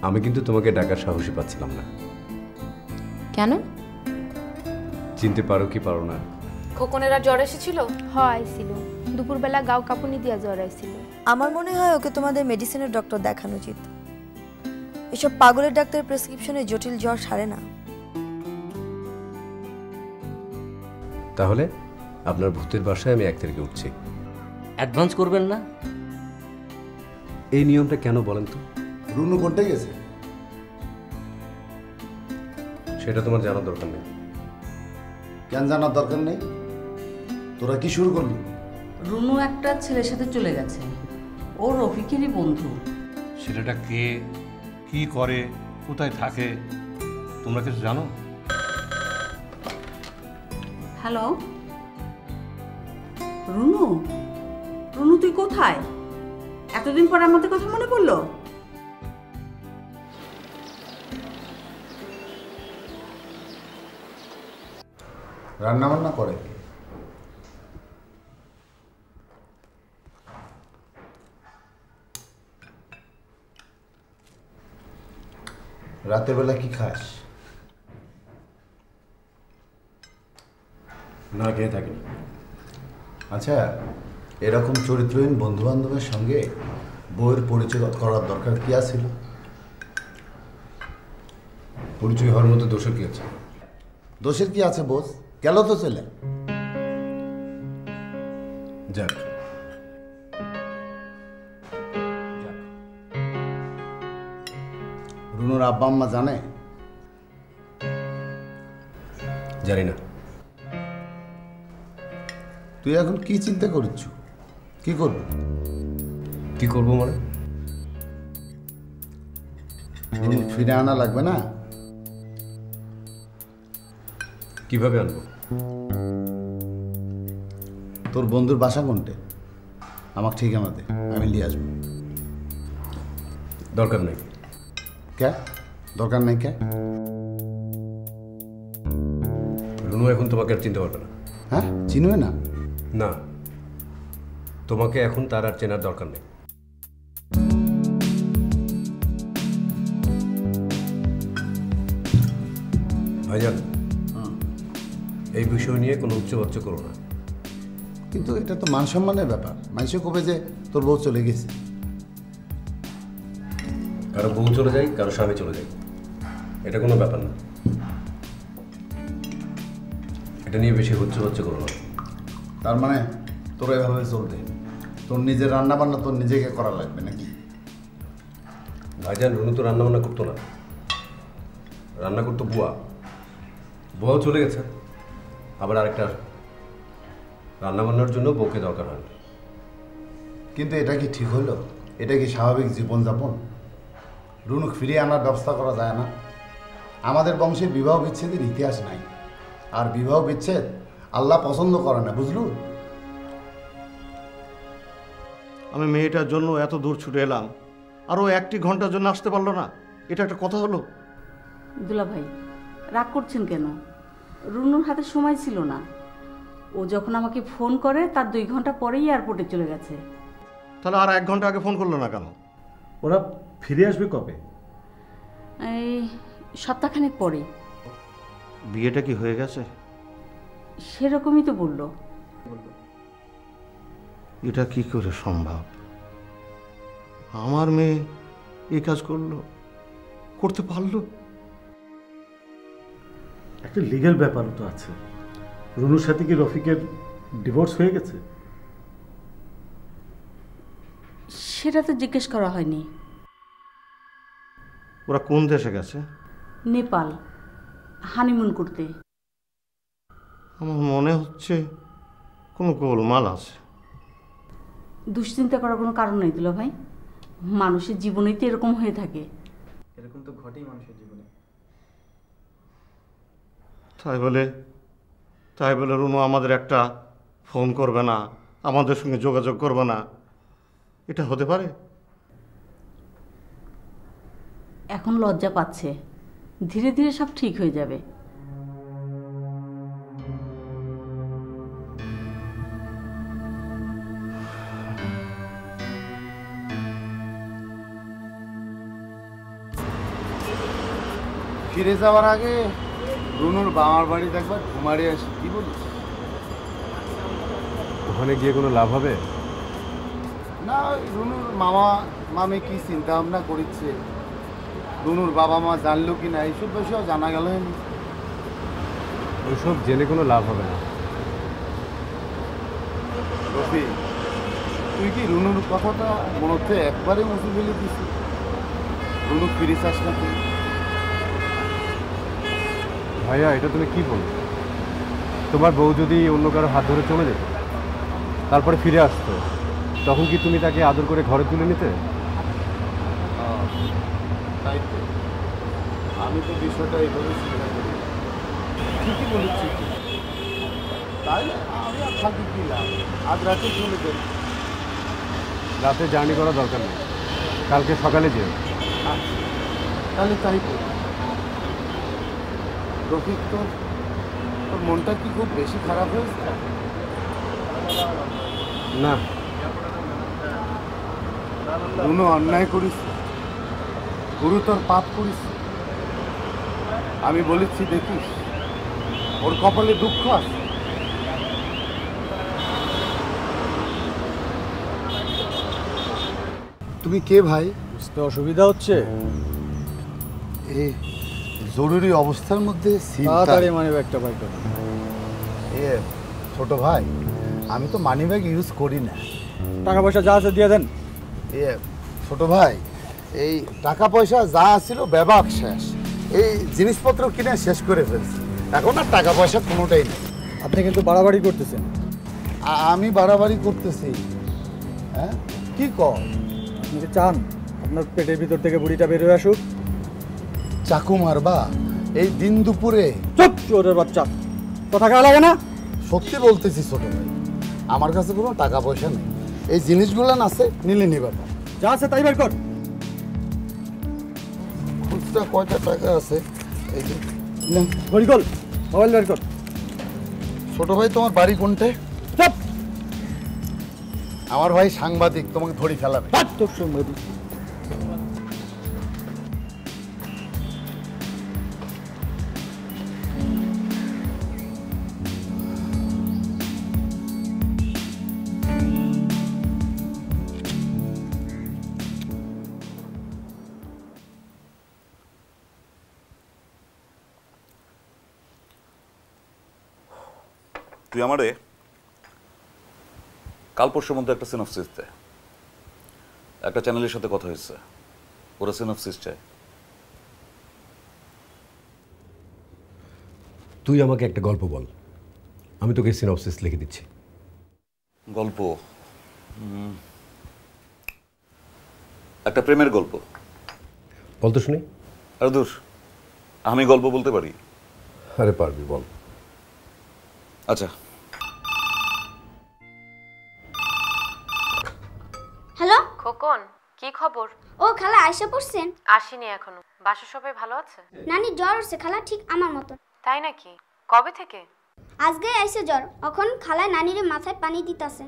আমি কিন্তু তোমাকে ডাকার সাহসী পাচ্ছিলাম না। কেন? চিনতে পারো কি পারো না? খোকনের আর জ্বর এসেছিল? হয় আইছিল, দুপুরবেলা গাও কাঁপুনি দিয়া জ্বর আইছিল। আমার মনে হয় ওকে তোমাদের মেডিসিনের ডক্টর দেখানো উচিত। এসব পাগলের ডাক্তারের প্রেসক্রিপশনে জটিল জ্বর সারে না। তাহলে আপনার ভূতের বাসায় আমি 1 তারিখে উঠছি। অ্যাডভান্স করবেন না? এই নিয়মটা কেন বলেন তো? রুনু কোনটা গেছে সেটা তোমার জানার দরকার নেই। কেন জানার দরকার নেই? তোরা কি শুরু করলি? রুনু একটা ছেলের সাথে চলে গেছে, ও রফিকেরই বন্ধু। ছেলেটা কে, কি করে, কোথায় থাকে তোমরা কিছু জানো? হ্যালো রুনু, রুনু তুই কোথায়? এতদিন পর আমাদের কথা মনে পড়লো? রান্না বান্না করে কে? রাতের বেলা কি খাস? না খেয়ে থাকিনি। আচ্ছা, এরকম চরিত্রহীন বন্ধু বান্ধবের সঙ্গে বইয়ের পরিচয় করার দরকার কি আছিল? পরিচয় হওয়ার মতো দোষের কি আছে? দোষের কি আছে বোস? গেল তো চলে। যাক, রুনুর আব্বা আম্মা জানে? জানি না। তুই এখন কি চিন্তা করছ? কি করবি? কি করবো মানে? রুনু ফিরে আনা লাগবে না? কিভাবে আনবো? তোর বন্ধুর বাসা কোনটে? আমাকে ঠিকানা দে, আমি নিয়ে আসবো। দরকার নেই। কে দরকার নেই? কে? রুনু এখন তোমাকে আর চিনতে পারবে না। হ্যাঁ, চিনবে না? না, তোমাকে এখন তার আর চেনার দরকার নেই। ভাইজান, এই বিষয় নিয়ে কোনো উচ্চবাচ্য করো না। কিন্তু এটা তো মান সম্মানের ব্যাপার। মানুষে কবে যে তোর বউ চলে গেছে। কারো বউ চলে যায়, কারো স্বামী চলে যায়, এটা কোনো ব্যাপার না। এটা নিয়ে বেশি উচ্চবাচ্য করো না। তার মানে তোর এভাবে চলবে? তোর নিজের রান্না বান্না তোর নিজেকে করা লাগবে নাকি? ভাইজান, রুনু তো রান্না বান্না করতো না, রান্না করতো বুয়া। বুয়াও চলে গেছে, আবার আরেকটা রান্না বান্নার জন্য বউকে দরকার হয়। কিন্তু এটা কি ঠিক হলো? এটা কি স্বাভাবিক জীবনযাপন? রুনুক ফিরিয়ে আনার ব্যবস্থা করা যায় না? আমাদের বংশে বিবাহ বিচ্ছেদের ইতিহাস নাই, আর বিবাহ বিচ্ছেদ আল্লাহ পছন্দ করে না, বুঝলু? আমি মেয়েটার জন্য এত দূর ছুটে এলাম, আরও 1টি ঘন্টার জন্য আসতে পারলো না? এটা একটা কথা হলো? দুলা ভাই রাগ করছেন কেন? রুনুর হাতে সময় ছিল না। ও যখন আমাকে ফোন করে তার 2 ঘন্টা পরেই এয়ারপোর্টে চলে গেছে। তাহলে আর 1 ঘন্টা আগে ফোন করলো না কেন? ওরা ফিরে আসবে কবে? এই সপ্তাহখানেক পরে। বিয়েটা কি হয়ে গেছে? সেরকমই তো বললো। এটা কি করে সম্ভব? আমার মেয়ে এই কাজ করতে পারলো? একটা লিগ্যাল ব্যাপারও তো আছে। রুনুর সাথে কি রফিকের ডিভোর্স হয়ে গেছে? সেটা তো জিজ্ঞেস করা হয়নি। ওরা কোন দেশে গেছে? নেপাল হানিমুন করতে। আমার মনে হচ্ছে কোনো গোলমাল আছে। দুশ্চিন্তা করার কোনো কারণ নেই দুলা ভাই, মানুষের জীবনেই তো এরকম হয়ে থাকে। এরকম তো ঘটেই মানুষের জীবনে। তাই বলে রুনু আমাদের একটা ফোন করবে না, আমাদের সঙ্গে যোগাযোগ করবে না, এটা হতে পারে? এখন লজ্জা পাচ্ছে, ধীরে ধীরে সব ঠিক হয়ে যাবে। ফিরে যাওয়ার আগে রুনুর বাবার বাড়ি একবার ঘুমারে আসি, কি বলিস? ওখানে গিয়ে কোনো লাভ হবে না, রুনুর মামা মামি কি চিন্তা ভাবনা করছে, রুনুর বাবা মা জানলো কি না এইসব বিষয়েও জানা গেল। ওইসব জেনে কোনো লাভ হবে না। রফি, তুই কি রুনুর কথাটা মনে হচ্ছে একবারে মুছে ফেলে দিছিস? রুনু ফিরে চাস না তুই? ভাইয়া, এটা তুমি কি বলো? তোমার বউ যদি অন্য কারো হাত ধরে চলে যেত, তারপরে ফিরে আসতো, তখন কি তুমি তাকে আদর করে ঘরে তুলে নিতে? তাই তো, আমি তো বিষয়টা এইভাবে চিন্তা করি। ঠিকই বলেছি, তাই আমি আর থাকি কি লাভ? আজ রাতে চলে যাই। রাতে জার্নি করা দরকার নেই, কালকে সকালে যেও। তাহলে তাই করি। রফিক, তোর মনটা কি খুব বেশি খারাপ হয়েছে? না, কোনো অন্যায় করিস, গুরুতর পাপ করিস। আমি বলেছি দেখিস, ওর কপালে দুঃখ আছে। তুমি কে ভাই? বুঝতে অসুবিধা হচ্ছে? এই জরুরি অবস্থার মধ্যে তাড়াতাড়ি মানি ব্যাগটা বাইর করো। ছোট ভাই, আমি তো মানি ব্যাগ ইউজ করি না। টাকা পয়সা যা আছে দিয়ে দেন। ছোট ভাই, এই টাকা পয়সা যা ছিল ব্যবহার শেষ, এই জিনিসপত্র কিনে শেষ করে ফেলছি, এখন আর টাকা পয়সা কোনোটাই নেই। আপনি কিন্তু বাড়াবাড়ি করতেছেন। আমি বাড়াবাড়ি করতেছি? হ্যাঁ, কি কর? আপনি কি চান আপনার পেটের ভিতর থেকে বুড়িটা বের হয়ে আসুক? চাকু মারবা এই দিন দুপুরে? চুপ, চোরের বাচ্চা, কথা গায়ে লাগে না? সত্যি বলতেছি ছোট ভাই, আমার কাছে কোনো টাকা পয়সা নেই। এই জিনিসগুলো আছে, নিলে নিবা, যা আছে তাই বের কর। খুচরা কয়টা টাকা আছে? এই যে গরিগোল, মোবাইল বের কর। ছোট ভাই, তোমার বাড়ি কোনটায়? চুপ! আমার ভাই সাংবাদিক, তোমাকে ধরি ফেলাবে। তোর সাংবাদিক? তুই আমারে কাল পরশুর মধ্যে একটা সিনপসিস দে। একটা চ্যানেলের সাথে কথা হয়েছে, ওরা সিনপসিস চায়। তুই আমাকে একটা গল্প বল, আমি তোকে সিনপসিস লিখে দিচ্ছি। গল্প? একটা প্রেমের গল্প। বলতো শুনি। আরে দূর, আমি গল্প বলতে পারি? আরে পারবি, বল। আচ্ছা। হ্যালো খোকন, কি খবর? ও খালা আয়সা পড়ছেন? আসিনি এখনো। বাসার সবাই ভালো আছে? নানি জ্বর উঠছে খালা, ঠিক আমার মতো। তাই নাকি? কবে থেকে? আজকে আইসে জ্বর, এখন খালা নানিরে মাথায় পানি দিতাছে।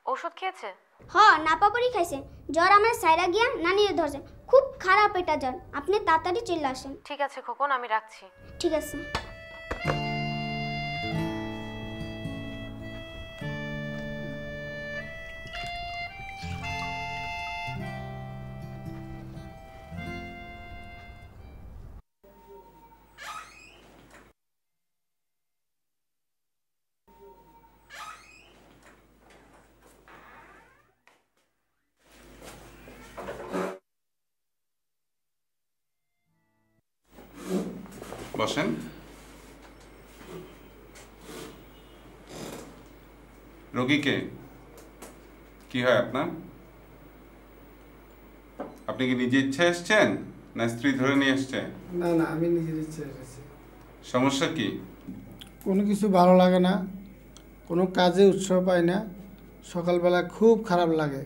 ওষুধ খেয়েছে? হ, নাপাপড়ি খাইছে। জ্বর আমার সাইরা গিয়া নানিরে ধরছে, খুব খারাপ এটা জ্বর। আপনি তাড়াতাড়ি চলে আসেন। ঠিক আছে খোকন, আমি রাখছি। ঠিক আছে। বসেন। রোগীকে কি হয় আপনার? আপনি কি নিজে ইচ্ছে এসছেন না স্ত্রী ধরে নিয়ে এসছে? না না, আমি নিজের ইচ্ছে এসেছি। সমস্যা কি? কোনো কিছু ভালো লাগে না, কোনো কাজে উৎসাহ পাই না, সকালবেলা খুব খারাপ লাগে,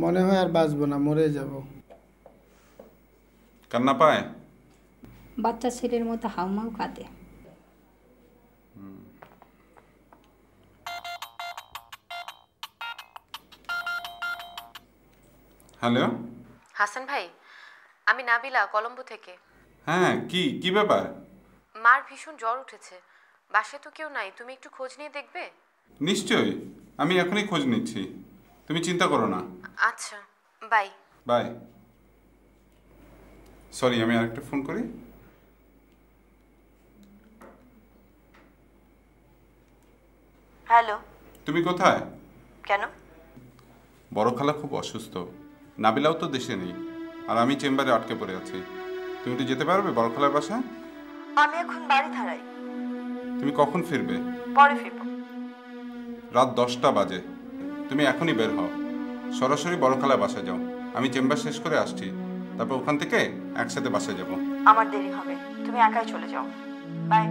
মনে হয় আর বাঁচবো না, মরে যাব। কান্না পায়? বাচ্চা ছেলের মতো হাউমাউ কাঁদে। হ্যালো হাসান ভাই, আমি নাবিলা, কলম্বো থেকে। হ্যাঁ, কি ব্যাপার? মার ভীষণ জ্বর উঠেছে, বাসায় তো কেউ নাই, তুমি একটু খোঁজ নিয়ে দেখবে? নিশ্চয়ই, আমি এখনই খোঁজ নিচ্ছি, তুমি চিন্তা করো না। আচ্ছা, বাই। বাই। সরি, আমি আরেকটা ফোন করি। হ্যালো, তুমি কোথায়? কেন? বড় খালা খুব অসুস্থ, নাবিলাও তো দেশে নেই, আর আমি চেম্বারে আটকে পড়ে আছি। তুমি একটু যেতে পারবে বড় খালার বাসায়? আমি এখন বাড়ি ধারাই। তুমি কখন ফিরবে? পরে ফিরব। রাত 10টা বাজে। তুমি এখনই বের হও, সরাসরি বড় খালার বাসায় যাও। আমি চেম্বার শেষ করে আসছি, তারপর ওখান থেকে একসাথে বাসায় যাব। আমার দেরি হবে, তুমি একাই চলে যাও। বাই।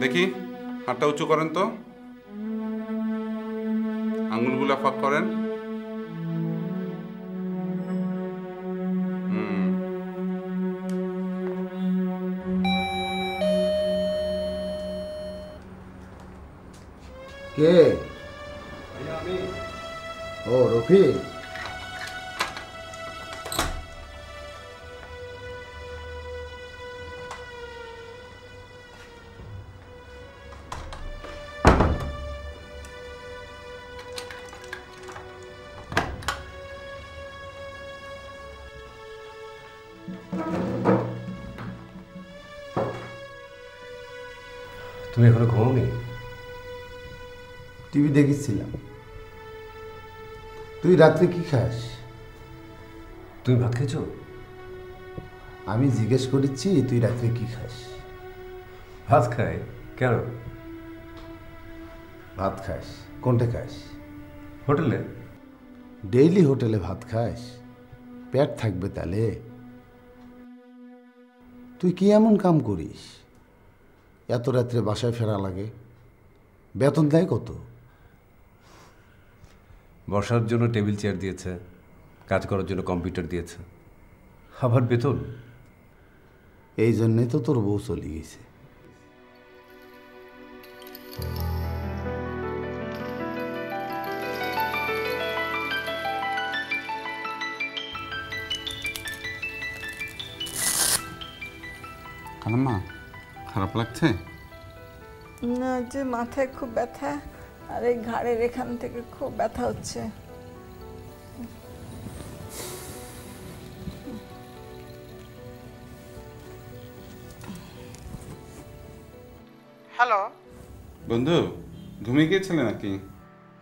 দেখি হাতটা উঁচু করেন তো, আঙুলগুলা ফাঁক করেন। কে? ও রফিক, তুমি এখনো ঘুমাওনি? টিভি দেখেছিলাম। তুই রাত্রে কি খাস? তুমি ভাত খেয়েছো? আমি জিজ্ঞেস করেছি তুই রাত্রে কি খাস। ভাত খাই। কেন? ভাত খাস? কোনটা খাস? হোটেলে। ডেইলি হোটেলে ভাত খাস? পেট থাকবে তাহলে? তুই কি এমন কাম করিস এত রাত্রে বাসায় ফেরা লাগে? বেতন দেয় কত? বসার জন্য টেবিল চেয়ার দিয়েছে, কাজ করার জন্য কম্পিউটার দিয়েছে, আবার বেতন। এই জন্যই তো তোর বউ চলে গেছে। খালাম্মা, খারাপ লাগছে? না, যে মাথায় খুব ব্যথা আর এই ঘাড়ের এখান থেকে খুব ব্যথা হচ্ছে। হ্যালো বন্ধু, ঘুমিয়ে গিয়েছিলে নাকি?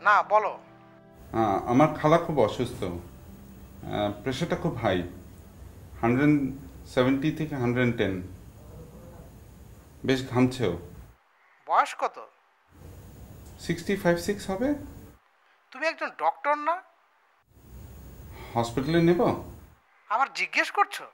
না, বলো। আমার খালা খুব অসুস্থ, প্রেশারটা খুব হাই, 170 থেকে 110। বেশ ঘামছেও। বয়স কত? 65-6 হবে। তুমি একজন ডক্টর না? হসপিটালে নেব? আবার জিজ্ঞেস করছো?